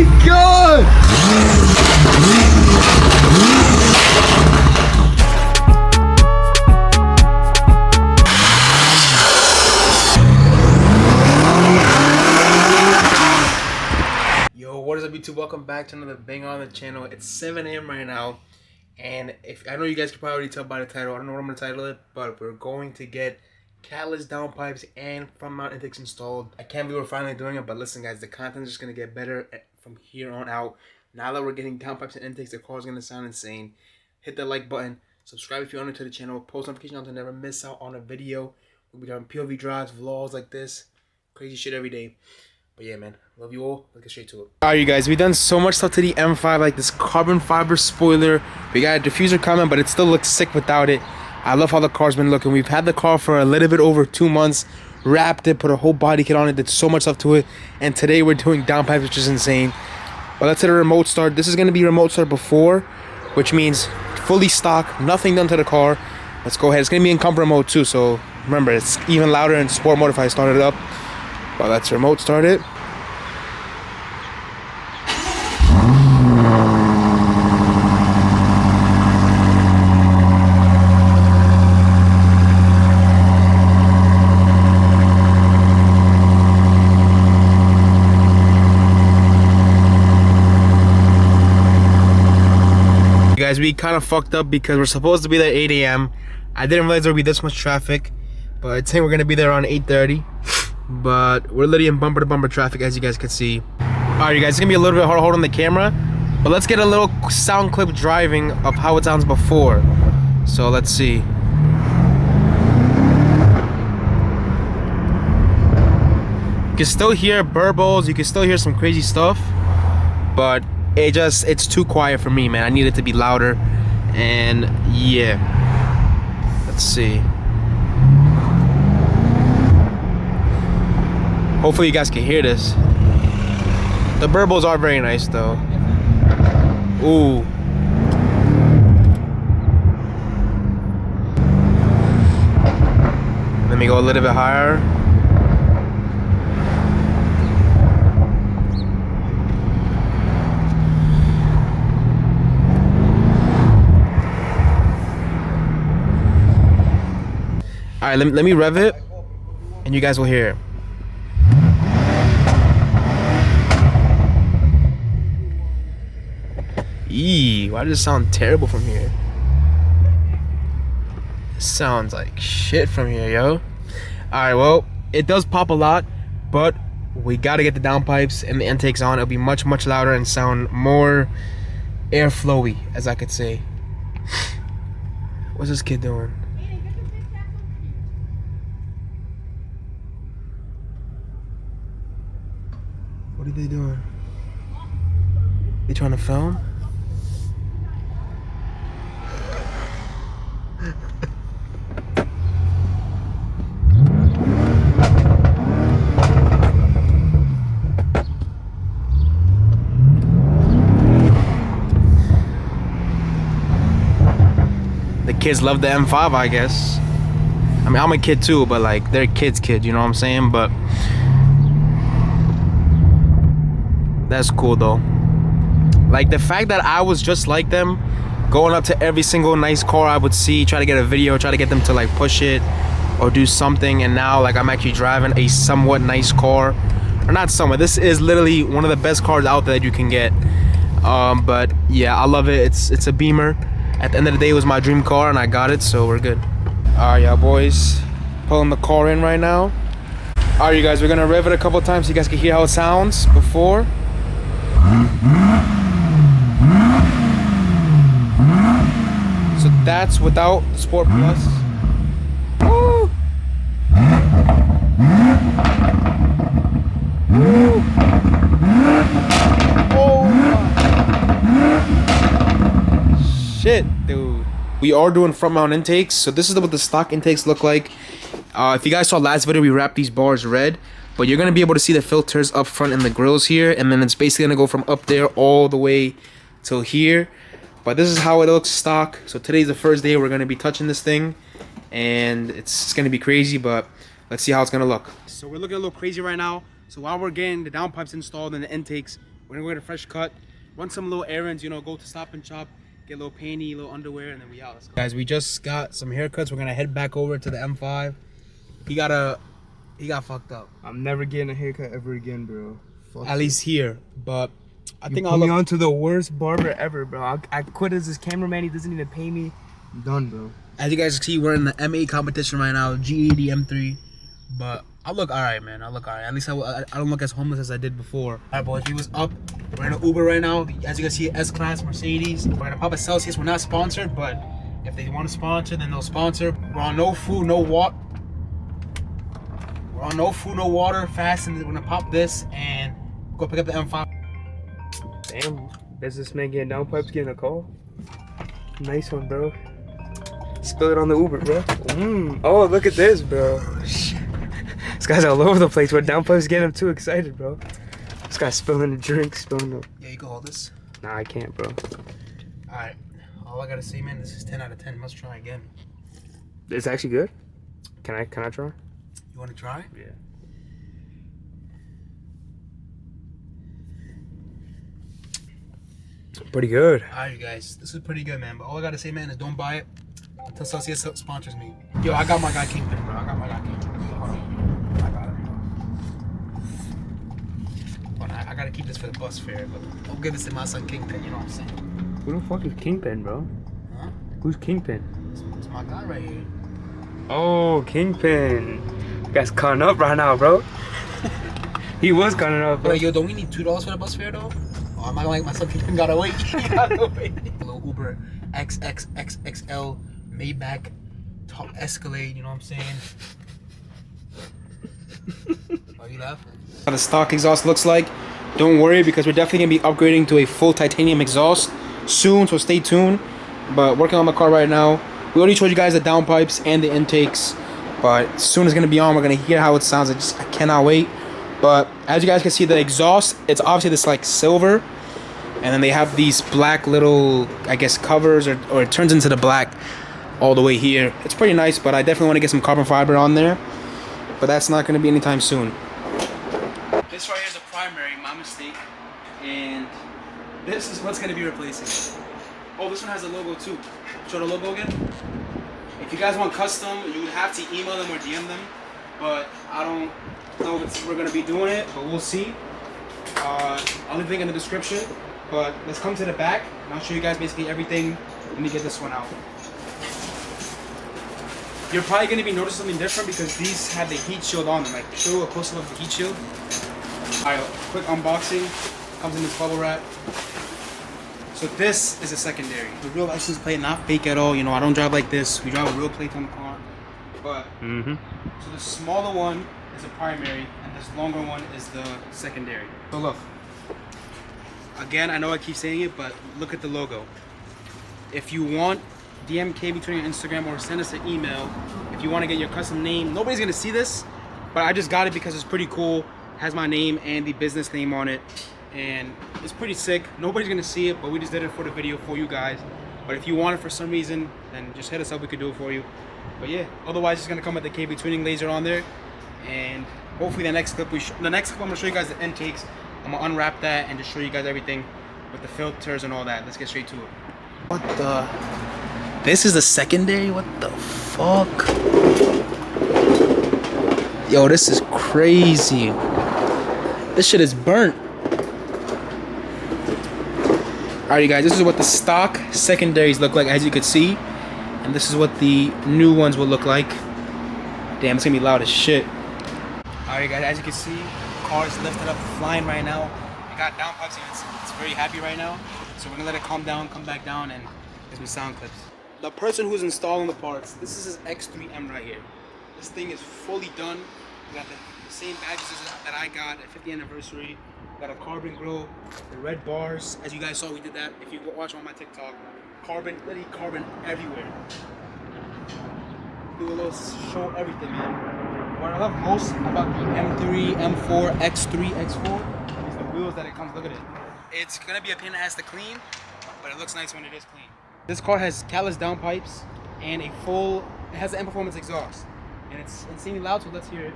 my god! Yo, what is up YouTube? Welcome back to another banger on the channel. It's 7 AM right now. And if I know you guys can probably tell by the title, I don't know what I'm going to title it, but we're going to get Catless Downpipes and front mount intakes installed. I can't believe we're finally doing it, but listen guys, the content is just going to get better from here on out. Now that we're getting downpipes and intakes, the car is going to sound insane. Hit that like button, subscribe if you're new to the channel, post notifications to never miss out on a video. We'll be doing POV drives, vlogs like this, crazy shit every day. But yeah, man, love you all. Let's get straight to it. Alright, you guys, we've done so much stuff to the M5, like this carbon fiber spoiler. We got a diffuser coming, but it still looks sick without it. I love how the car's been looking. We've had the car for a little bit over 2 months, wrapped it, put a whole body kit on it, did so much stuff to it. And today we're doing downpipes, which is insane. But let's hit a remote start. This is going to be remote start before, which means fully stock, nothing done to the car. Let's go ahead. It's going to be in comfort mode too, so remember, it's even louder in sport mode if I start it up. But let's remote start it. Guys, we kind of fucked up because we're supposed to be there at 8 AM. I didn't realize there would be this much traffic, but I think we're gonna be there around 8:30. But we're literally in bumper to bumper traffic, as you guys can see. Alright, you guys, it's gonna be a little bit hard to hold on the camera, but let's get a little sound clip driving of how it sounds before. So let's see. You can still hear burbles, you can still hear some crazy stuff, but it's too quiet for me, man. I need it to be louder. And yeah, let's see. Hopefully you guys can hear this. The burbles are very nice though. Ooh. Let me go a little bit higher. Alright, let me rev it, and you guys will hear it. Eee, why does it sound terrible from here? It sounds like shit from here, yo. Alright, well, it does pop a lot, but we gotta get the downpipes and the intakes on. It'll be much, much louder and sound more airflowy, as I could say. What's this kid doing? What are they doing? They trying to film? The kids love the M5, I guess. I mean, I'm a kid too, but like, they're kids, you know what I'm saying? But that's cool though. Like the fact that I was just like them, going up to every single nice car I would see, try to get a video, try to get them to like push it or do something, and now like I'm actually driving a somewhat nice car. Or not somewhat, this is literally one of the best cars out there that you can get. But yeah, I love it. It's a Beamer. At the end of the day, it was my dream car and I got it, so we're good. Alright, y'all boys, pulling the car in right now. Alright, you guys, we're gonna rev it a couple times so you guys can hear how it sounds before. So that's without Sport Plus. Woo! Woo! Oh shit, dude. We are doing front mount intakes, so this is what the stock intakes look like. If you guys saw last video, we wrapped these bars red. But you're going to be able to see the filters up front in the grills here. And then it's basically going to go from up there all the way till here. But this is how it looks stock. So today's the first day we're going to be touching this thing. And it's going to be crazy, but let's see how it's going to look. So we're looking a little crazy right now. So while we're getting the downpipes installed and the intakes, We're gonna go get a fresh cut, run some little errands, you know, go to Stop and Shop, get a little panty, a little underwear, and then we out. Let's go. Guys, we just got some haircuts. We're gonna head back over to the M5. He got fucked up. I'm never getting a haircut ever again, bro. At least here, but I think I'll put me on to the worst barber ever, bro. I quit as this cameraman. He doesn't even pay me. I'm done, bro. As you guys can see, we're in the M8 competition right now, G80 M3. But I look alright, man. I look alright. At least I don't look as homeless as I did before. Alright, boys. We was up. We're in an Uber right now. As you can see, S-Class Mercedes. We're gonna pop a Celsius. We're not sponsored, but if they want to sponsor, then they'll sponsor. We're on no food, no water. We're on no food, no water, fast, and we're gonna pop this and go pick up the M5. Damn, businessman getting downpipes, getting a call. Nice one, bro. Spill it on the Uber, bro. Oh, look at this, bro. This guy's all over the place, but downpipes getting him too excited, bro. This guy's spilling the drink, spilling the... Yeah, you can hold this. Nah, I can't, bro. Alright, all I gotta say, man, this is 10 out of 10. Must try again. It's actually good? Can I try? You wanna try? Yeah. Pretty good. Alright, you guys, this is pretty good, man. But all I gotta say, man, is don't buy it until Celsius sponsors me. Yo, I got my guy Kingpin, bro. I got my guy Kingpin. I got it. But I gotta keep this for the bus fare. But I'll give this to my son Kingpin. You know what I'm saying? Who the fuck is Kingpin, bro? Huh? Who's Kingpin? It's my guy right here. Oh, Kingpin. You guys cutting up right now, bro. He was cutting up, bro. Bro, yo, don't we need $2 for the bus fare, though? Oh, I'm not like my son Kingpin gotta wait. He gotta wait. A little Uber XXXXL Maybach top Escalade, you know what I'm saying? Why are you laughing? How the stock exhaust looks like. Don't worry, because we're definitely gonna be upgrading to a full titanium exhaust soon, so stay tuned. But working on my car right now. We already showed you guys the downpipes and the intakes, but as soon as it's gonna be on, we're gonna hear how it sounds. I cannot wait. But as you guys can see, the exhaust, it's obviously this like silver, and then they have these black little, I guess, covers, or it turns into the black all the way here. It's pretty nice, but I definitely want to get some carbon fiber on there, but that's not going to be anytime soon. This right here is a primary, my mistake, and this is what's going to be replacing. Oh, this one has a logo too. Show the logo again. If you guys want custom, you would have to email them or DM them, but I don't know if we're going to be doing it, but we'll see. I'll leave a link in the description. But let's come to the back, and I'll show you guys basically everything. Let me get this one out. You're probably going to be noticing something different because these have the heat shield on them. Like, show a close-up of the heat shield. Alright, quick unboxing. Comes in this bubble wrap. So this is a secondary. The real license plate, not fake at all. You know, I don't drive like this. We drive a real plate on the car. But, so the smaller one is a primary, and this longer one is the secondary. So look. Again, I know I keep saying it, but look at the logo. If you want, DM KBTuning on Instagram or send us an email. If you want to get your custom name, nobody's gonna see this, but I just got it because it's pretty cool. It has my name and the business name on it, and it's pretty sick. Nobody's gonna see it, but we just did it for the video for you guys. But if you want it for some reason, then just hit us up. We could do it for you. But yeah, otherwise it's gonna come with the KBTuning laser on there, and hopefully the next clip I'm gonna show you guys the intakes. I'm gonna unwrap that and just show you guys everything with the filters and all that. Let's get straight to it. What the? This is the secondary? What the fuck? Yo, this is crazy. This shit is burnt. Alright, you guys, this is what the stock secondaries look like, as you could see. And this is what the new ones will look like. Damn, it's gonna be loud as shit. Alright, guys, as you can see, car is lifted up, flying right now. We got downpipes and it's very happy right now. So we're gonna let it calm down, come back down, and get some sound clips. The person who's installing the parts, this is his X3M right here. This thing is fully done. We got the same badges that I got at 50th anniversary. We got a carbon grill, the red bars. As you guys saw, we did that. If you watch on my TikTok, carbon, literally carbon everywhere. Do a little show everything, man. What I love most about the M3, M4, X3, X4 is the wheels that it comes. Look at it. It's gonna be a pain in the ass to clean, but it looks nice when it is clean. This car has Catless Downpipes and it has the M Performance exhaust. And it's insanely loud, so let's hear it.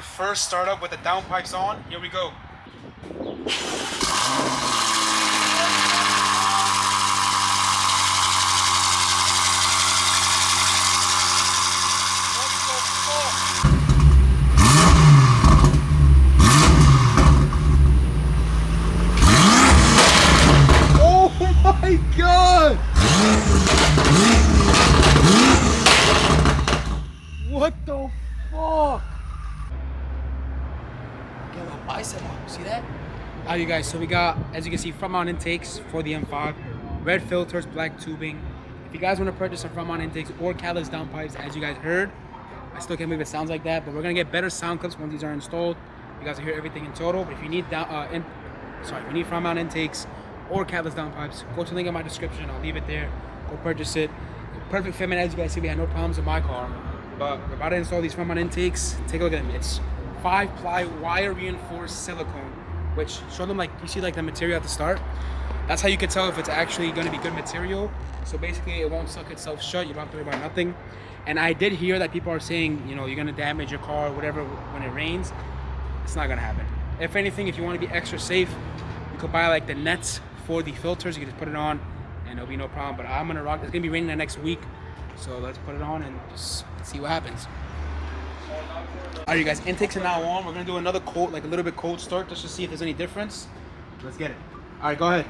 first startup with the downpipes on. Here we go. Oh my God! What the fuck? Get a little bicep up, see that? Alright you guys, so we got, as you can see, front mount intakes for the M5, red filters, black tubing. If you guys want to purchase some front mount intakes or Catless Downpipes, as you guys heard, I still can't believe it sounds like that, but we're gonna get better sound clips once these are installed. You guys will hear everything in total. But if you need if you need front mount intakes or Catless Downpipes, go to the link in my description. I'll leave it there. Go purchase it. Perfect fitment, as you guys see. We had no problems with my car, but we're about to install these front mount intakes. Take a look at them. It's 5-ply wire reinforced silicone, which show them, like, you see like the material at the start. That's how you can tell if it's actually going to be good material. So basically it won't suck itself shut. You don't have to worry about nothing. And I did hear that people are saying, you know, you're going to damage your car or whatever when it rains. It's not going to happen. If anything, if you want to be extra safe, you could buy like the nets for the filters. You can just put it on and it'll be no problem. But I'm going to rock. It's going to be raining the next week, so let's put it on and just see what happens. Alright you guys, intakes are now on. We're going to do another cold, like a little bit cold start, just to see if there's any difference. Let's get it. Alright, go ahead.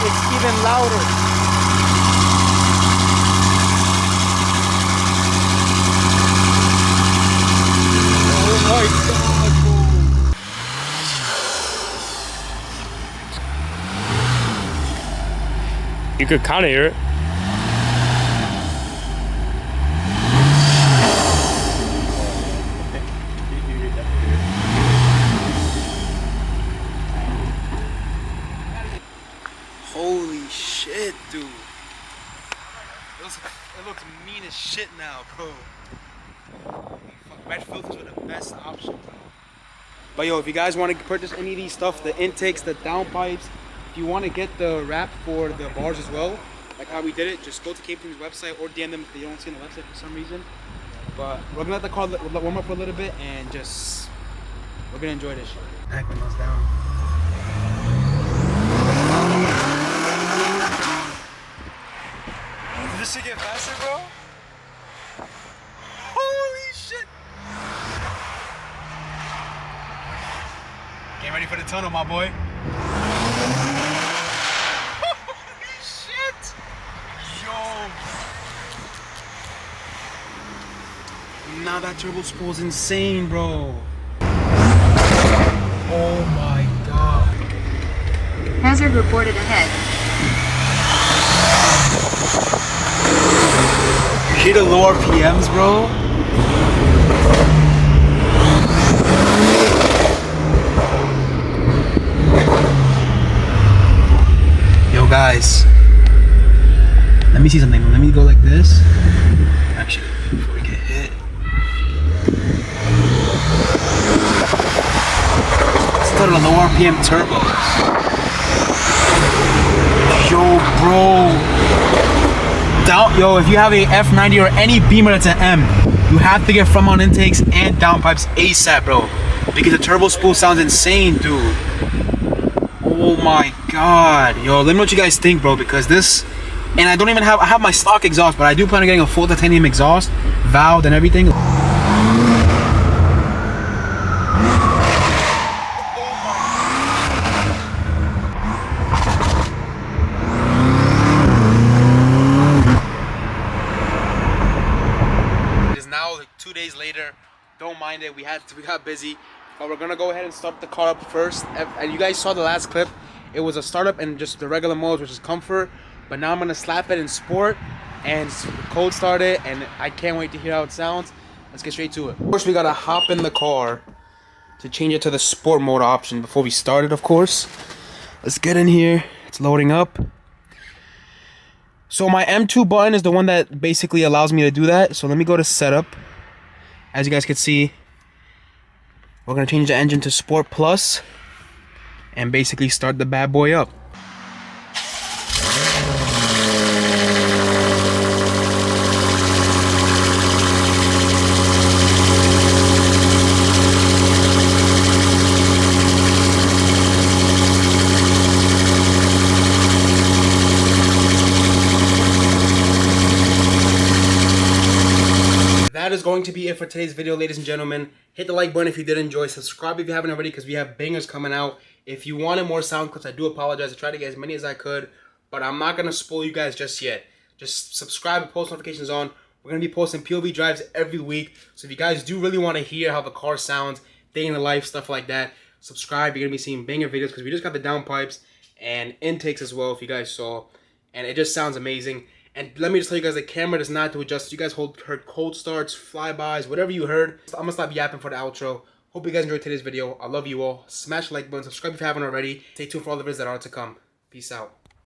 It's even louder. You could kind of hear it. Holy shit, dude. It looks mean as shit now, bro. Red filters are the best option, bro. But yo, if you guys want to purchase any of these stuff, the intakes, the downpipes, if you want to get the wrap for the bars as well, like how we did it, just go to KBTuning's website or DM them if they don't see on the website for some reason. But we're gonna let the car warm up for a little bit and just, we're gonna enjoy this shit. Acting us down. Did this shit get faster, bro? Holy shit! Get ready for the tunnel, my boy. Holy shit! Yo! Now that turbo spool's insane, bro. Oh my God. Hazard reported ahead. You hear the low RPMs, bro? Yo, guys. Let me see something. Let me go like this. Actually, before we get hit. Start on low RPM turbos. Yo, bro. Yo, if you have a F90 or any Beamer that's an M, you have to get front mount intakes and downpipes ASAP, bro, because the turbo spool sounds insane, dude. Oh my God. Yo, let me know what you guys think, bro, because this, and I have my stock exhaust, but I do plan on getting a full titanium exhaust, valved and everything. Now, like 2 days later, don't mind it. We got busy, but we're gonna go ahead and start the car up first. And you guys saw the last clip. It was a startup in just the regular modes, which is comfort. But now I'm gonna slap it in sport and cold start it, and I can't wait to hear how it sounds. Let's get straight to it. Of course, we gotta hop in the car to change it to the sport mode option before we start it, of course. Let's get in here. It's loading up. So my M2 button is the one that basically allows me to do that. So let me go to setup. As you guys can see, we're gonna change the engine to Sport Plus and basically start the bad boy up. that is going to be it for today's video, ladies and gentlemen. Hit the like button if you did enjoy. Subscribe if you haven't already, because we have bangers coming out. If you wanted more sound clips, I do apologize. I tried to get as many as I could, but I'm not going to spoil you guys just yet. Just subscribe and post notifications on. We're going to be posting POV drives every week. So if you guys do really want to hear how the car sounds, day in the life, stuff like that, subscribe. You're going to be seeing banger videos, because we just got the downpipes and intakes as well, if you guys saw. And it just sounds amazing. And let me just tell you guys, the camera does not do it justice. You guys heard cold starts, flybys, whatever you heard. I'm going to stop yapping for the outro. Hope you guys enjoyed today's video. I love you all. Smash the like button, subscribe if you haven't already. Stay tuned for all the videos that are to come. Peace out.